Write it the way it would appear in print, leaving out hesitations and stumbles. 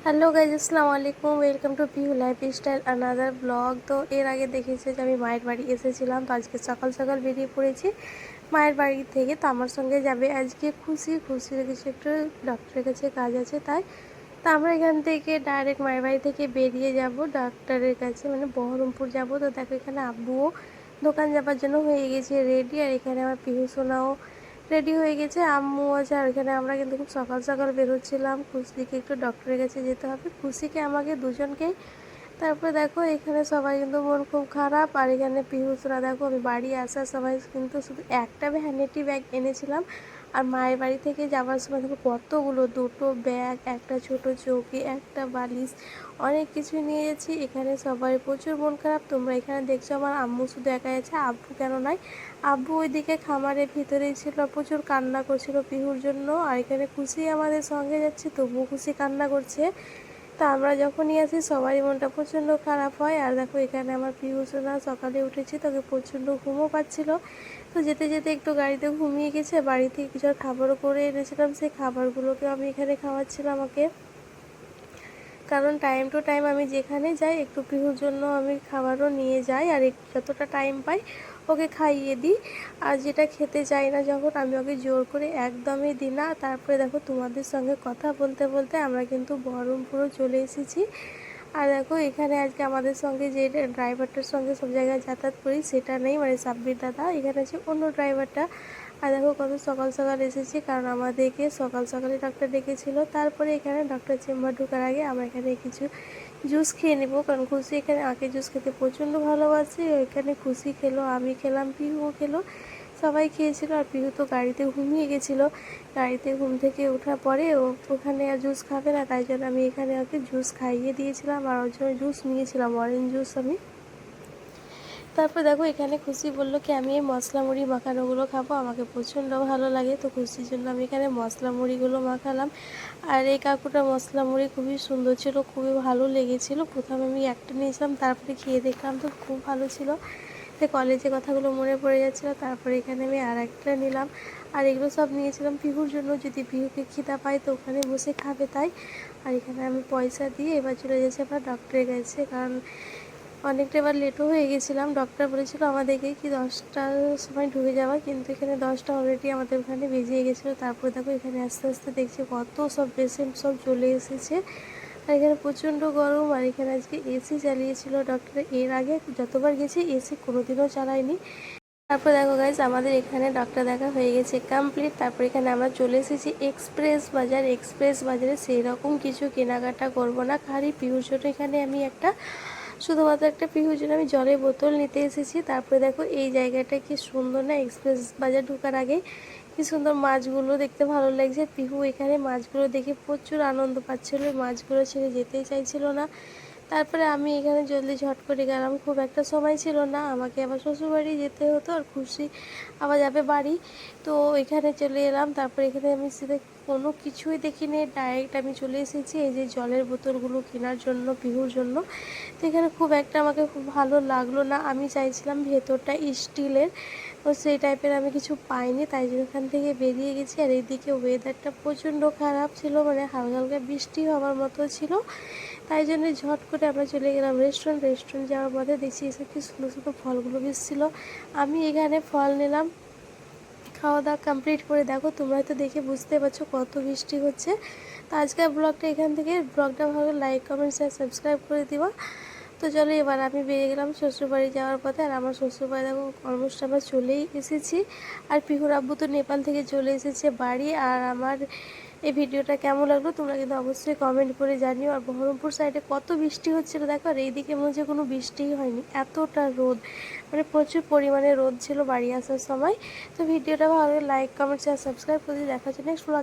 Hello guys, আসসালামু আলাইকুম। Welcome to Pihu lifestyle another blog. তো এর আগে দেখেছি যে আমি মায়ের বাড়ি এসেছিলাম। তো আজকে সকাল সকাল বেরিয়ে পড়েছি মায়ের বাড়ি থেকে। তো আমার সঙ্গে যাবে আজকে খুশির কিছু একটু ডক্টরের কাছে কাজ আছে, তাই তো আমরা এখান থেকে ডাইরেক্ট মায়ের বাড়ি থেকে বেরিয়ে যাব ডাক্তারের কাছে, মানে বহরমপুর যাব। তো দেখো এখানে আব্বুও দোকান যাবার জন্য হয়ে গেছে রেডি, আর এখানে আমার পিহু সোনাও রেডি হয়ে গেছে, আম্মু আছে। আর এখানে আমরা কিন্তু খুব সকাল সকাল বেরোচ্ছিলাম, খুশিকে একটু ডক্টরের কাছে যেতে হবে, খুশিকে আমাকে দুজনকেই। তারপরে দেখো এখানে সবাই কিন্তু মন খুব খারাপ। আর এখানে পিহুসরা দেখো, আমি বাড়ি আসার সময় কিন্তু শুধু একটা ভ্যানিটি ব্যাগ এনেছিলাম, আর মায়ের বাড়ি থেকে যাওয়ার সময় দেখো কতগুলো, দুটো ব্যাগ, একটা ছোট চৌকি, একটা বালিশ, অনেক কিছু নিয়ে যাচ্ছি। এখানে সবাই প্রচুর মন খারাপ। তোমরা এখানে দেখছো আমার আম্মু শুধু একাই আছে, আব্বু কেন নয়, আব্বু ওইদিকে খামারের ভিতরেই ছিল, প্রচুর কান্না করছিল পিহুর জন্য। আর এখানে খুশি আমাদের সঙ্গে যাচ্ছে, তবুও খুশি কান্না করছে। তা আমরা যখনই আসি সবারই মনটা প্রচণ্ড খারাপ হয়। আর দেখো এখানে আমার পিহু সোনা সকালে উঠেছি, তোকে প্রচণ্ড ঘুমও পাচ্ছিল। তো যেতে যেতে একটু গাড়িতে ঘুমিয়ে গেছে। বাড়িতে কিছু খাবারও করে এনেছিলাম, সেই খাবারগুলোকেও আমি এখানে খাওয়াচ্ছিলাম আমাকে, কারণ টাইম টু টাইম আমি যেখানে যাই একটু পিহুর জন্য আমি খাবারও নিয়ে যাই, আর যতটা টাইম পাই ওকে খাইয়ে দিই। আর যেটা খেতে চাই না যখন, আমি ওকে জোর করে একদমই দিই না। তারপরে দেখো তোমাদের সঙ্গে কথা বলতে বলতে আমরা কিন্তু বহরমপুরও চলে এসেছি। আর দেখো এখানে আজকে আমাদের সঙ্গে যে ড্রাইভারটার সঙ্গে সব জায়গায় যাতায়াত করি সেটা নেই, মানে সাব্বির দাদা, এখানে আছে অন্য ড্রাইভারটা। আর দেখো কত সকাল সকাল এসেছি, কারণ আমাদেরকে সকাল সকালে ডাক্তার ডেকেছিল। তারপরে এখানে ডক্টর চেম্বার ঢোকার আগে আমরা এখানে কিছু জুস খেয়ে নেব, কারণ খুশি এখানে আখের জুস খেতে প্রচণ্ড ভালোবাসে। এখানে খুশি খেলো, আমি খেলাম, পিহুও খেলো, সবাই খেয়েছিল। আর পিহু তো গাড়িতে ঘুমিয়ে গেছিলো। গাড়িতে ঘুম থেকে ওঠার পরে ও ওখানে আর জুস খাবে না, তাই জন্য আমি এখানে ওকে জুস খাইয়ে দিয়েছিলাম, আর ওর জন্য জুস নিয়েছিলাম, অরেঞ্জ জুস আমি। তারপর দেখো এখানে খুশি বললো কি আমি এই মশলা মুড়ি মাখানোগুলো খাবো, আমাকে প্রচণ্ড ভালো লাগে। তো খুশির জন্য আমি এখানে মশলা মুড়িগুলো মাখালাম। আর এই কাকুটার মশলা মুড়ি খুবই সুন্দর ছিল, খুবই ভালো লেগেছিলো। প্রথমে আমি একটা নিয়েছিলাম, তারপরে খেয়ে দেখলাম তো খুব ভালো ছিল। তো কলেজে কথাগুলো মনে পড়ে যাচ্ছিলো, তারপরে এখানে আমি আর একটা নিলাম। আর এগুলো সব নিয়েছিলাম পিহুর জন্য, যদি পিহুকে খিদা পায় তো ওখানে বসে খাবে, তাই। আর এখানে আমি পয়সা দিয়ে এবার চলে যাচ্ছি আমরা ডক্টরের কাছে, কারণ অনেকটা এবার লেটও হয়ে গেছিলাম। ডক্টর বলেছিল আমাদেরকে কি 10টার সময় ঢুকে যাওয়া, কিন্তু এখানে 10টা অলরেডি আমাদের ওখানে বেজিয়ে গেছিলো। তারপরে দেখো এখানে আস্তে আস্তে দেখছি কত সব পেশেন্ট সব চলে এসেছে। আর এখানে প্রচণ্ড গরম। আর এখানে আজকে এসি চালিয়েছিল ডক্টর, এর আগে যতবার গেছি এসি কোনোদিনও চালায়নি। তারপর দেখো গাইজ আমাদের এখানে ডক্টর দেখা হয়ে গেছে কমপ্লিট। তারপর এখানে আমরা চলে এসেছি এক্সপ্রেস বাজার। এক্সপ্রেস বাজারে সেই রকম কিছু কেনাকাটা করব না, খালি পিহুর জন্য এখানে আমি শুধুমাত্র একটা পিহুর জন্য আমি জলের বোতল নিতে এসেছি। তারপরে দেখো এই জায়গাটা কি সুন্দর না, এক্সপ্রেস বাজার ঢোকার আগে কি সুন্দর মাছগুলো দেখতে ভালো লাগছে। পিহু এখানে মাছগুলো দেখে প্রচুর আনন্দ পাচ্ছিল, মাছগুলো ছেড়ে যেতেই চাইছিল না। তারপরে আমি এখানে জলদি ঝট করে গেলাম, খুব একটা সময় ছিল না, আমাকে আবার শ্বশুরবাড়ি যেতে হতো, আর খুশি আবার যাবে বাড়ি। তো এখানে চলে এলাম। তারপরে এখানে আমি সিধা কোনো কিছুই দেখিনি, ডাইরেক্ট আমি চলে এসেছি এই যে জলের বোতলগুলো কেনার জন্য পিহুর জন্য। তো এখানে খুব একটা আমাকে খুব ভালো লাগলো না, আমি চাইছিলাম ভেতরটা স্টিলের, তো সেই টাইপের আমি কিছু পাইনি, তাই জন্য এখান থেকে বেরিয়ে গেছি। আর এইদিকে ওয়েদারটা প্রচণ্ড খারাপ ছিল, মানে হালকা হালকা বৃষ্টি হওয়ার মতো ছিল, তাই জন্য ঝট করে আমরা চলে গেলাম রেস্টুরেন্ট যাওয়ার পথে দেখছি এসে কি সুন্দর সুন্দর ফলগুলো বেশছিল। আমি এখানে ফল নিলাম। খাওয়া দাওয়া কমপ্লিট করে দেখো তোমরা হয়তো দেখে বুঝতে পারছো কত বৃষ্টি হচ্ছে। তো আজকের ব্লগটা এখান থেকে, ব্লগটা ভালো লাইক কমেন্ট শেয়ার সাবস্ক্রাইব করে দিবা। তো চলো এবার আমি বেরিয়ে গেলাম শ্বশুরবাড়ি যাওয়ার পথে। আর আমার শ্বশুরবাড়ি দেখো অলমোস্ট আমরা চলেই এসেছি। আর পিহুর আব্বু তো নেপাল থেকে চলে এসেছে বাড়ি। আর আমার এই ভিডিওটা কেমন লাগলো তোমরা কিন্তু অবশ্যই কমেন্ট করে জানিও। আর বহরমপুর সাইডে কত বৃষ্টি হচ্ছিলো দেখো, আর এইদিকে মনে হচ্ছে কোনো বৃষ্টিই হয়নি, এতটা রোদ, মানে প্রচুর পরিমাণে রোদ ছিল বাড়ি আসার সময়। তো ভিডিওটা ভালো লাইক কমেন্ট শেয়ার সাবস্ক্রাইব করে দেখা হচ্ছে নেক্সট ব্লগ।